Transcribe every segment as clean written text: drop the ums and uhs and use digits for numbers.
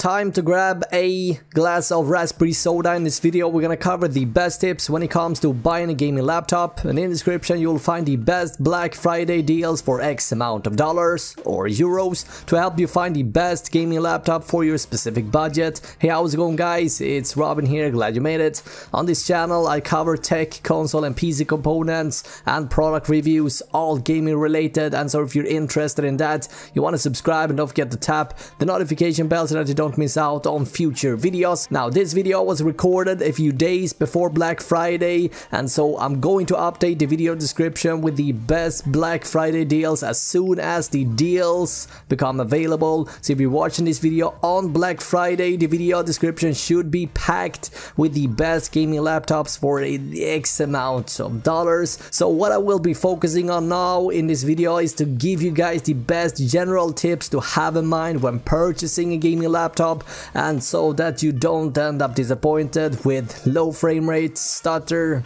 time to grab a glass of raspberry soda. In this video we're gonna cover the best tips when it comes to buying a gaming laptop, and in the description you'll find the best Black Friday deals for X amount of dollars or euros to help you find the best gaming laptop for your specific budget. Hey, how's it going guys? It's Robin here, glad you made it. On this channel I cover tech, console and PC components and product reviews, all gaming related, and so if you're interested in that, you want to subscribe and don't forget to tap the notification bell so that you don't miss out on future videos. Now this video was recorded a few days before Black Friday, and so I'm going to update the video description with the best Black Friday deals as soon as the deals become available. So if you're watching this video on Black Friday, the video description should be packed with the best gaming laptops for X amount of dollars. So what I will be focusing on now in this video is to give you guys the best general tips to have in mind when purchasing a gaming laptop, and so that you don't end up disappointed with low frame rate, stutter,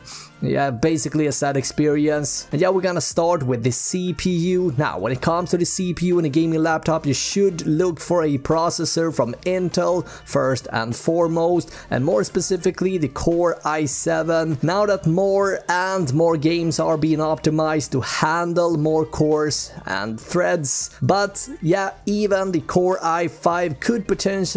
basically a sad experience. And we're gonna start with the CPU. Now when it comes to the CPU in a gaming laptop, you should look for a processor from Intel first and foremost, and more specifically the Core i7. Now that more and more games are being optimized to handle more cores and threads, but even the Core i5 could potentially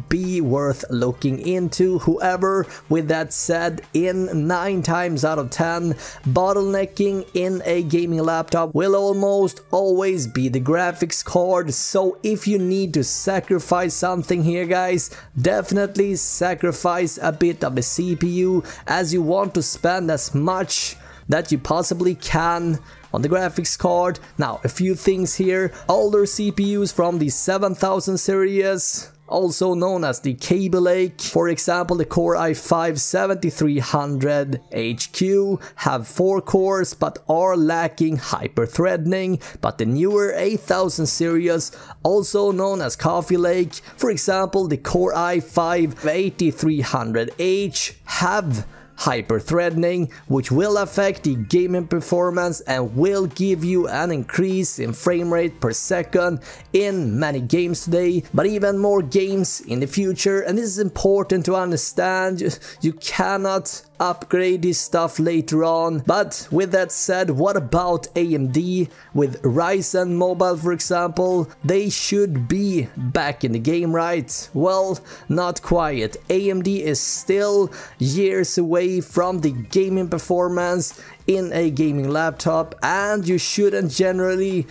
be worth looking into. However, with that said, in 9 times out of 10, bottlenecking in a gaming laptop will almost always be the graphics card. So if you need to sacrifice something here guys, definitely sacrifice a bit of the CPU, as you want to spend as much that you possibly can on the graphics card. Now a few things here: older CPUs from the 7000 series, also known as the Kaby Lake, for example the Core i5 7300 HQ, have 4 cores but are lacking hyper-threading. But the newer 8000 series, also known as Coffee Lake, for example the Core i5 8300H, have hyper-threading, which will affect the gaming performance and will give you an increase in frame rate per second in many games today, but even more games in the future. And this is important to understand. You cannot upgrade this stuff later on. But with that said, what about AMD with Ryzen Mobile, for example? They should be back in the game, right? Well, not quite. AMD is still years away from the gaming performance in a gaming laptop, and you shouldn't generally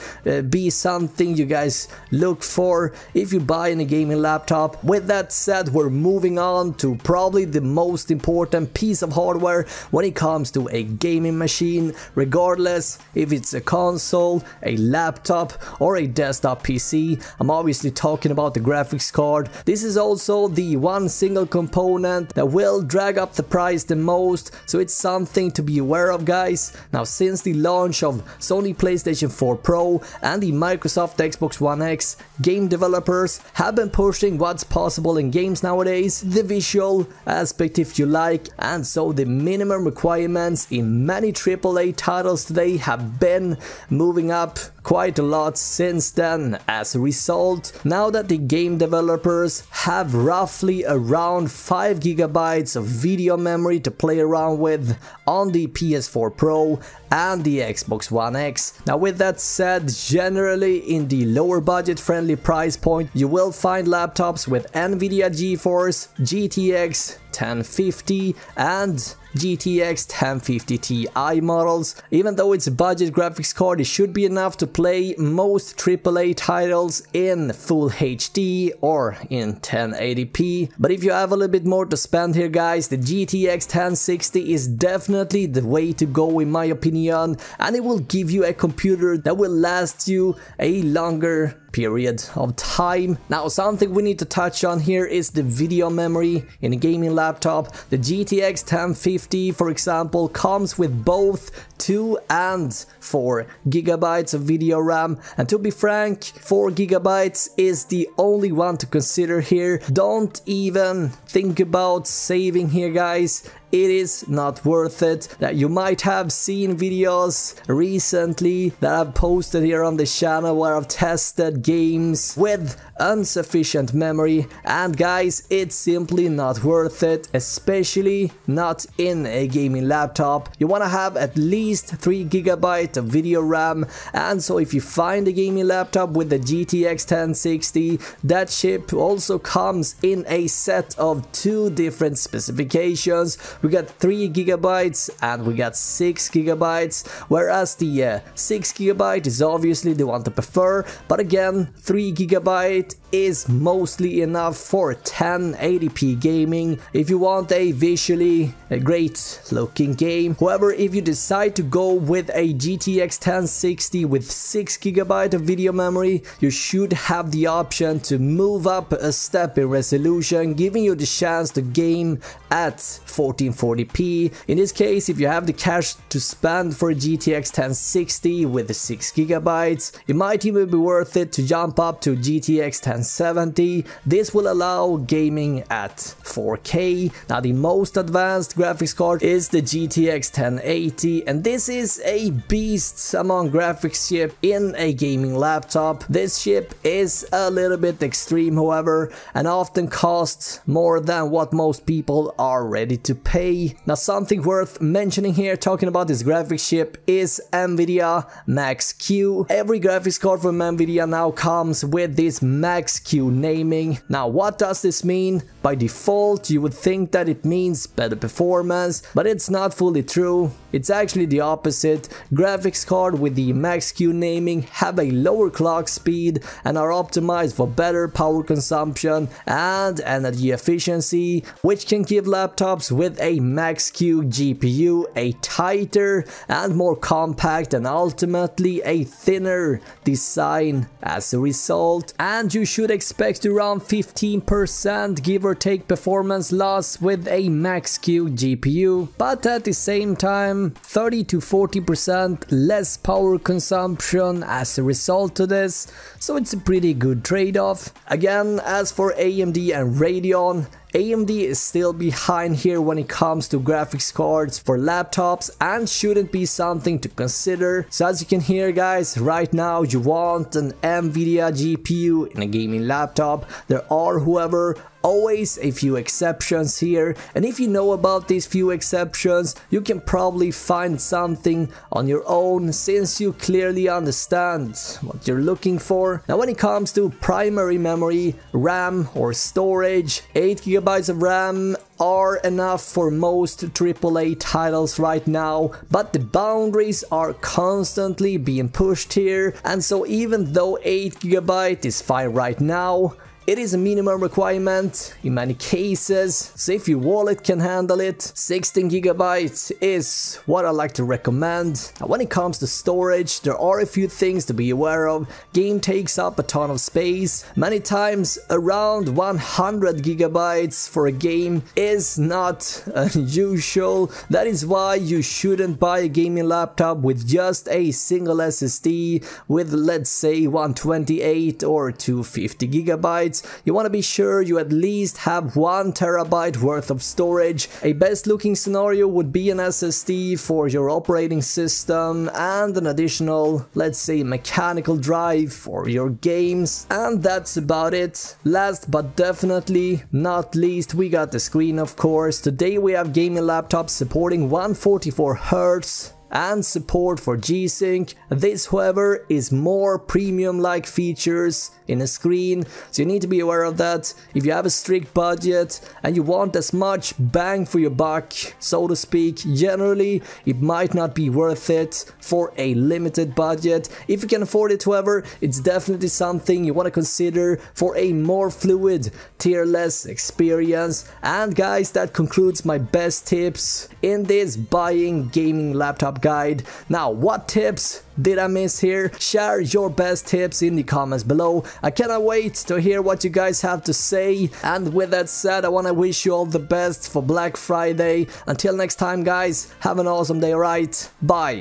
be something you guys look for if you buy in a gaming laptop. With that said, we're moving on to probably the most important piece of hardware when it comes to a gaming machine, regardless if it's a console, a laptop or a desktop PC. I'm obviously talking about the graphics card. This is also the one single component that will drag up the price the most, so it's something to be aware of guys. Now since the launch of Sony PlayStation 4 Pro and the Microsoft Xbox One X, game developers have been pushing what's possible in games nowadays, the visual aspect if you like, and so the minimum requirements in many AAA titles today have been moving up quite a lot since then. As a result, now that the game developers have roughly around 5 GB of video memory to play around with on the PS4 Pro and the Xbox One X. Now with that said, generally in the lower budget friendly price point, you will find laptops with Nvidia GeForce GTX 1050 and GTX 1050 Ti models. Even though it's a budget graphics card, it should be enough to play most AAA titles in full HD or in 1080p. But if you have a little bit more to spend here guys, the GTX 1060 is definitely the way to go in my opinion, and it will give you a computer that will last you a longer period of time. Now something we need to touch on here is the video memory in a gaming laptop. The GTX 1050 for example comes with both 2 and 4 GB of video RAM, and to be frank, 4 GB is the only one to consider here. Don't even think about saving here guys. It is not worth it. That you might have seen videos recently that I've posted here on the channel where I've tested games with insufficient memory, and guys, it's simply not worth it, especially not in a gaming laptop. You want to have at least 3 GB of video RAM, and so if you find a gaming laptop with the GTX 1060, that chip also comes in a set of 2 different specifications. We got 3 GB and we got 6 GB, whereas the 6 GB is obviously the one to prefer, but again, 3 GB is mostly enough for 1080p gaming if you want a visually great looking game. However, if you decide to go with a GTX 1060 with 6 GB of video memory, you should have the option to move up a step in resolution, giving you the chance to game at 1440p. In this case, if you have the cash to spend for a GTX 1060 with the 6 GB, it might even be worth it to jump up to GTX 1070. This will allow gaming at 4K. Now, the most advanced graphics card is the GTX 1080, and this is a beast among graphics chip in a gaming laptop. This chip is a little bit extreme, however, and often costs more than what most people are ready to pay. Now, something worth mentioning here talking about this graphics chip is NVIDIA Max-Q. Every graphics card from NVIDIA now comes with this Max-Q naming. Now, what does this mean? By default, you would think that it means better performance, but it's not fully true. It's actually the opposite. Graphics card with the Max-Q naming have a lower clock speed and are optimized for better power consumption and energy efficiency, which can give laptops with a Max-Q GPU a tighter and more compact and ultimately a thinner design as a result. And you should expect around 15% give or take performance loss with a Max-Q GPU, but at the same time 30 to 40% less power consumption as a result of this, so it's a pretty good trade-off. Again, as for AMD and Radeon, AMD is still behind here when it comes to graphics cards for laptops and shouldn't be something to consider. So as you can hear, guys, right now you want an NVIDIA GPU in a gaming laptop. There are, however, always a few exceptions here, and if you know about these few exceptions, you can probably find something on your own since you clearly understand what you're looking for. Now, when it comes to primary memory, RAM or storage, 8 GB of RAM are enough for most AAA titles right now, but the boundaries are constantly being pushed here, and so even though 8 GB is fine right now, it is a minimum requirement in many cases, so if your wallet can handle it, 16 GB is what I like to recommend. Now, when it comes to storage, there are a few things to be aware of. Game takes up a ton of space. Many times around 100 GB for a game is not unusual. That is why you shouldn't buy a gaming laptop with just a single SSD with, let's say, 128 or 250 GB. You want to be sure you at least have 1 TB worth of storage. A best looking scenario would be an SSD for your operating system and an additional, let's say, mechanical drive for your games, and that's about it. Last but definitely not least, we got the screen, of course. Today we have gaming laptops supporting 144Hz and support for G-Sync. This, however, is more premium-like features in a screen, so you need to be aware of that. If you have a strict budget and you want as much bang for your buck, so to speak, generally it might not be worth it for a limited budget. If you can afford it, however, it's definitely something you want to consider for a more fluid, tier-less experience. And guys, that concludes my best tips in this buying gaming laptop guide. Now, what tips did I miss here? Share your best tips in the comments below. I cannot wait to hear what you guys have to say. And with that said, I want to wish you all the best for Black Friday. Until next time, guys, have an awesome day, alright? Bye.